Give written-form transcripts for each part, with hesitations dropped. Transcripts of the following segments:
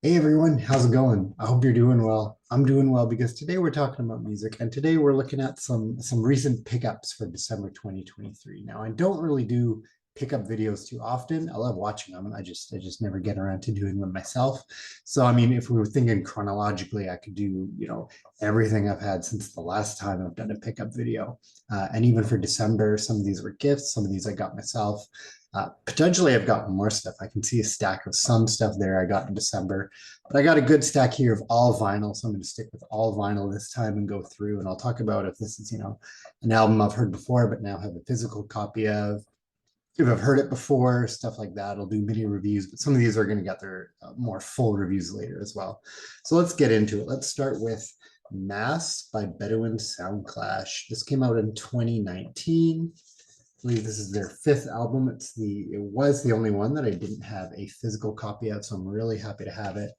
Hey everyone, how's it going? I hope you're doing well. I'm doing well because today we're talking about music and today we're looking at some recent pickups for December 2023. Now, I don't really do pickup videos too often. I love watching them. I just never get around to doing them myself. So I mean, if we were thinking chronologically, I could do, everything I've had since the last time I've done a pickup video. And even for December, some of these were gifts, some of these I got myself. Potentially, I've got more stuff. I can see a stack of some stuff there I got in December. But I got a good stack here of all vinyl, so I'm going to stick with all vinyl this time and go through. And I'll talk about if this is, an album I've heard before, but now have a physical copy of. If I've heard it before, stuff like that. I'll do mini reviews, but some of these are going to get their more full reviews later as well. So let's get into it. Let's start with Mass by Bedouin Soundclash. This came out in 2019. I believe this is their fifth album. It was the only one that I didn't have a physical copy of, so I'm really happy to have it.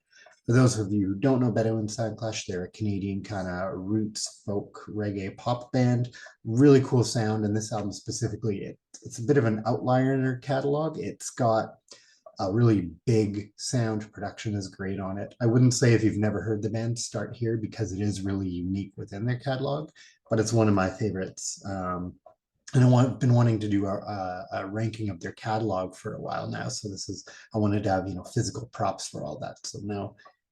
For those of you who don't know Bedouin Soundclash, they're a Canadian kind of roots folk reggae pop band. Really cool sound, and this album specifically, it's a bit of an outlier in their catalog. It's got a really big sound. Production is great on it. I wouldn't say if you've never heard the band, start here because it is really unique within their catalog, but it's one of my favorites. And been wanting to do a ranking of their catalog for a while now. So I wanted to have, physical props for all that. So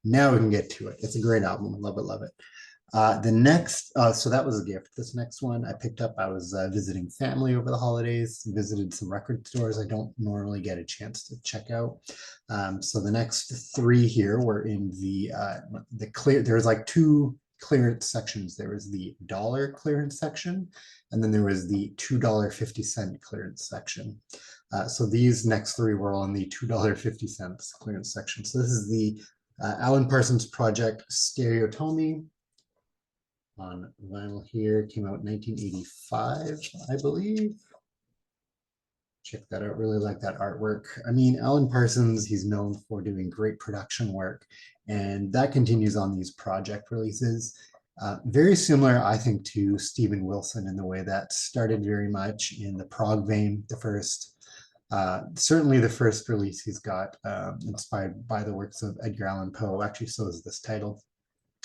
now we can get to it. It's a great album. Love it, love it. So that was a gift. This next one I picked up. I was visiting family over the holidays, visited some record stores I don't normally get a chance to check out. So the next three here were in the clear. There's like two clearance sections. There was the dollar clearance section, and then there was the $2.50 clearance section. So these next three were all in the $2.50 clearance section. So this is the Alan Parsons Project Stereotomy on vinyl here. Came out in 1985, I believe. Check that out. Really like that artwork. I mean, Alan Parsons, he's known for doing great production work, and that continues on these project releases. Very similar, I think, to Steven Wilson in the way that started very much in the prog vein. Certainly the first release he's got, inspired by the works of Edgar Allan Poe. Actually, so is this title.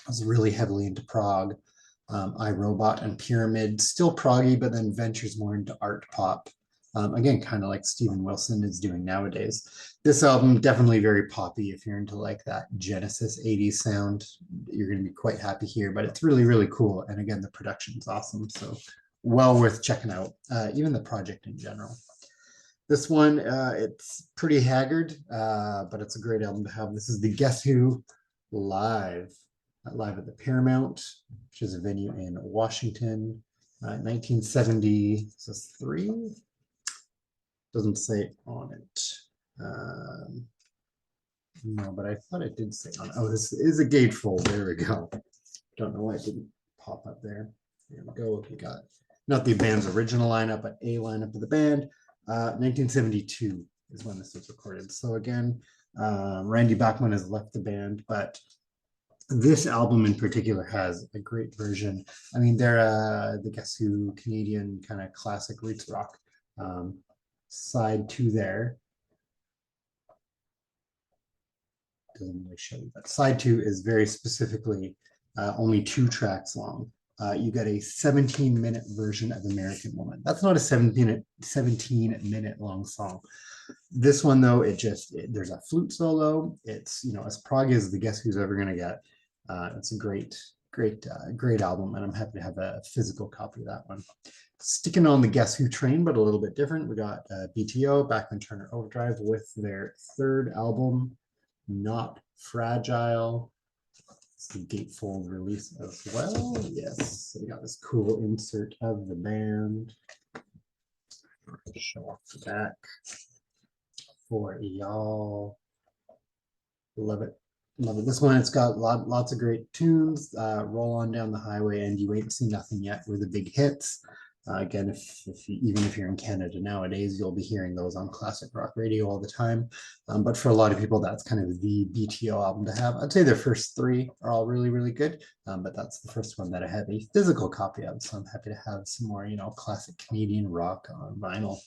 I was really heavily into prog, iRobot and Pyramid, still proggy, but then ventures more into art pop. Again, kind of like Steven Wilson is doing nowadays. This album, definitely very poppy. If you're into like that Genesis 80s sound, you're going to be quite happy here, but it's really, really cool. And again, the production's awesome. So well worth checking out, even the project in general. This one, it's pretty haggard, but it's a great album to have. This is the Guess Who live at the Paramount, which is a venue in Washington, 1973. Doesn't say on it. No, but I thought it did say on it. Oh, this is a gatefold. There we go. Don't know why it didn't pop up there. There we go. We got not the band's original lineup, but a lineup of the band. 1972 is when this was recorded. So again, Randy Bachman has left the band, but this album in particular has a great version. I mean, they're the Guess Who Canadian kind of classic roots rock. Side two there doesn't really show you, but side two is very specifically only 2 tracks long. You get a 17-minute version of American Woman. That's not a 17-minute long song. This one though, there's a flute solo. It's as prog as the Guess Who's ever gonna get. It's a great album, and I'm happy to have a physical copy of that one. Sticking on the Guess Who train, but a little bit different. We got BTO, Bachman Turner Overdrive, with their third album, Not Fragile. It's the gatefold release as well. Yes, so we got this cool insert of the band. Show off the back for y'all. Love it. Love it. This one, it's got lots of great tunes. Roll On Down the Highway and You Ain't Seen Nothing Yet were the big hits. Again, even if you're in Canada nowadays, you'll be hearing those on classic rock radio all the time. But for a lot of people, that's kind of the BTO album to have. I'd say their first three are all really, really good. But that's the first one that I have a physical copy of. So I'm happy to have some more, classic Canadian rock on vinyl.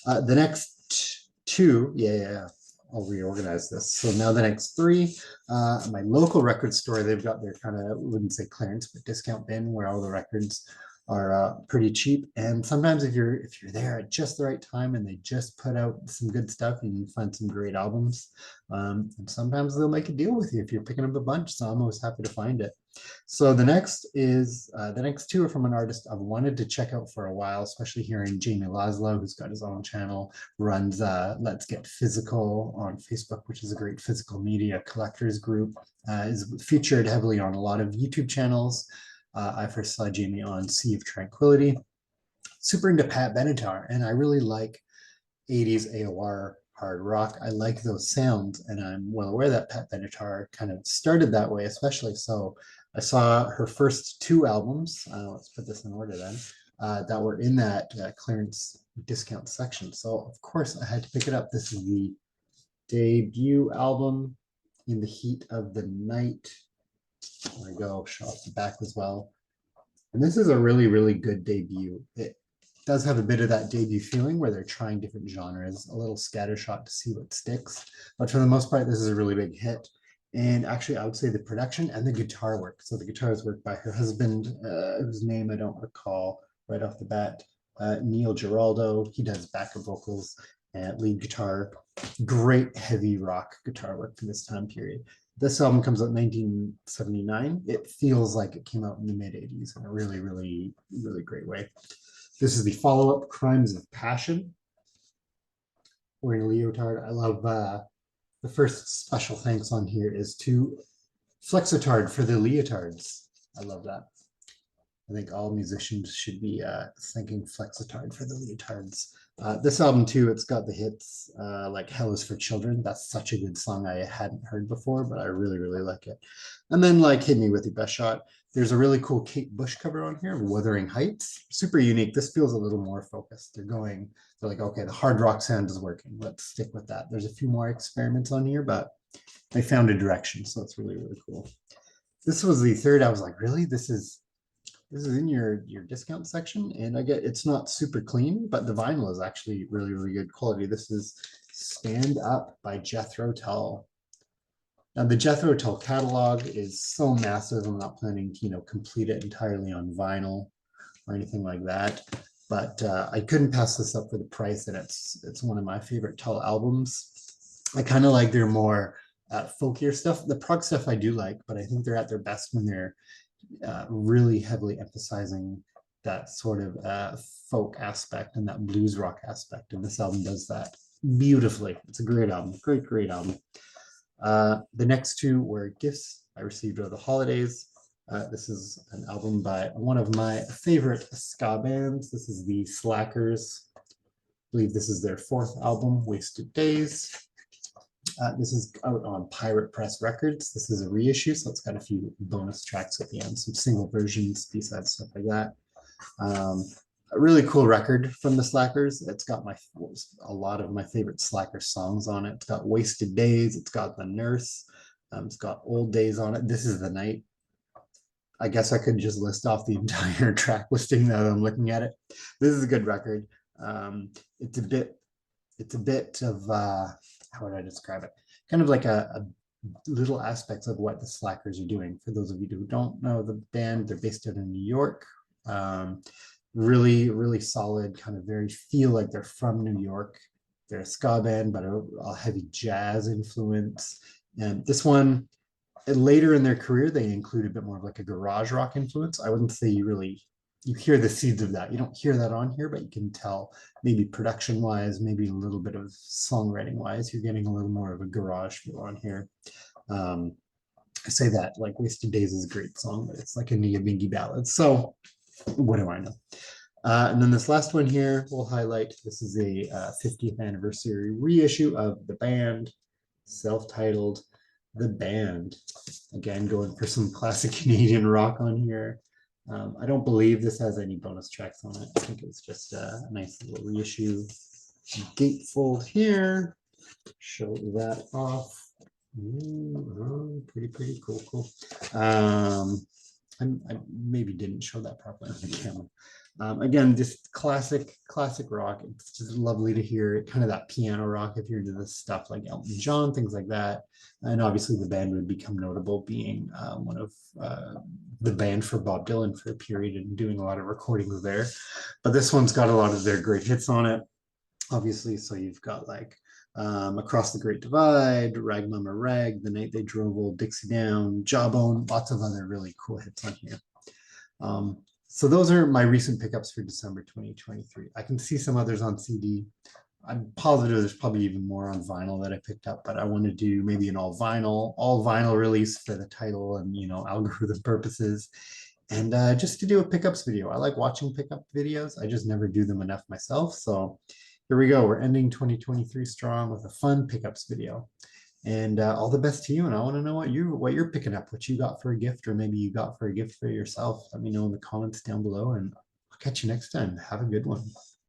The next two, yeah. I'll reorganize this. So now the next three, my local record store, they've got their kind of, wouldn't say clearance, but discount bin where all the records are pretty cheap. And sometimes if you're there at just the right time and they just put out some good stuff, you can find some great albums. And sometimes they'll make a deal with you if you're picking up a bunch. So I'm always happy to find it. So the next two are from an artist I've wanted to check out for a while, especially hearing Jamie Laszlo, who's got his own channel, runs Let's Get Physical on Facebook, which is a great physical media collectors group, is featured heavily on a lot of YouTube channels. I first saw Jamie on Sea of Tranquility. Super into Pat Benatar, and I really like 80s AOR hard rock. I like those sounds, and I'm well aware that Pat Benatar kind of started that way, especially. So I saw her first two albums, let's put this in order then, that were in that clearance discount section. So of course I had to pick it up. This is the debut album, In the Heat of the Night. There we go, show off the back as well. And this is a really, really good debut. It does have a bit of that debut feeling where they're trying different genres, a little scattershot to see what sticks. But for the most part, this is a really big hit. And actually, I would say the production and the guitar work. So the guitar is worked by her husband, whose name I don't recall right off the bat, Neil Giraldo. He does backup vocals and lead guitar. Great heavy rock guitar work for this time period. This album comes out in 1979. It feels like it came out in the mid 80s in a really, really, really great way. This is the follow-up, Crimes of Passion. Wearing a leotard. I love the first special thanks on here is to Flexitard for the leotards. I love that. I think all musicians should be thanking Flexitard for the leotards. This album too, it's got the hits like Hell is for Children. That's such a good song I hadn't heard before, but I really, really like it. And then like Hit Me With Your Best Shot. There's a really cool Kate Bush cover on here, Wuthering Heights. Super unique. This feels a little more focused. They're like, okay, the hard rock sound is working. Let's stick with that. There's a few more experiments on here, but they found a direction. So it's really, really cool. This was the third. I was like, really? This is in your discount section, and I get it's not super clean, but the vinyl is actually really, really good quality. This is Stand Up by Jethro Tull. Now the Jethro Tull catalog is so massive. I'm not planning to complete it entirely on vinyl or anything like that, but I couldn't pass this up for the price, and it's one of my favorite Tull albums. I kind of like their more folkier stuff. The prog stuff I do like, but I think they're at their best when they're really heavily emphasizing that sort of folk aspect and that blues rock aspect. And this album does that beautifully. It's a great album, great album. The next two were gifts I received over the holidays. This is an album by one of my favorite ska bands. This is the Slackers. I believe this is their fourth album, Wasted Days. This is out on Pirate Press Records. This is a reissue, so it's got a few bonus tracks at the end, some single versions, B-sides, stuff like that. A really cool record from the Slackers. It's got a lot of my favorite Slacker songs on it. It's got Wasted Days. It's got The Nurse. It's got Old Days on it. This is the Night. I guess I could just list off the entire track listing now that I'm looking at it. This is a good record. It's a bit of how would I describe it? Kind of like a little aspects of what the Slackers are doing. For those of you who don't know the band, they're based out in New York. Really, really solid, kind of very feel like they're from New York. They're a ska band, but a heavy jazz influence. And this one, later in their career, they include a bit more of like a garage rock influence. I wouldn't say you hear the seeds of that. You don't hear that on here, but you can tell maybe production wise, maybe a little bit of songwriting wise, you're getting a little more of a garage feel on here. I say that like Wasted Days is a great song, but it's like a Nia Bingy ballad. So what do I know? And then this last one here we'll highlight. This is a 50th anniversary reissue of The Band, self-titled The Band. Again, going for some classic Canadian rock on here. I don't believe this has any bonus tracks on it. I think it's just a nice little reissue. Gatefold here. Show that off. Pretty cool. I maybe didn't show that properly on the camera. Again, just classic rock. It's just lovely to hear kind of that piano rock if you're into this stuff like Elton John, things like that. And obviously the band would become notable being one of the band for Bob Dylan for a period and doing a lot of recordings there. But this one's got a lot of their great hits on it, obviously. So you've got like Across the Great Divide, Rag Mama Rag, The Night They Drove Old Dixie Down, Jawbone, lots of other really cool hits on here. So those are my recent pickups for December 2023. I can see some others on CD. I'm positive there's probably even more on vinyl that I picked up, but I want to do maybe an all vinyl release for the title and, you know, algorithm purposes. And just to do a pickups video. I like watching pickup videos. I just never do them enough myself. So here we go. We're ending 2023 strong with a fun pickups video. And all the best to you. And I want to know what you're picking up, what you got for a gift, or maybe you got for a gift for yourself. Let me know in the comments down below, and I'll catch you next time. Have a good one.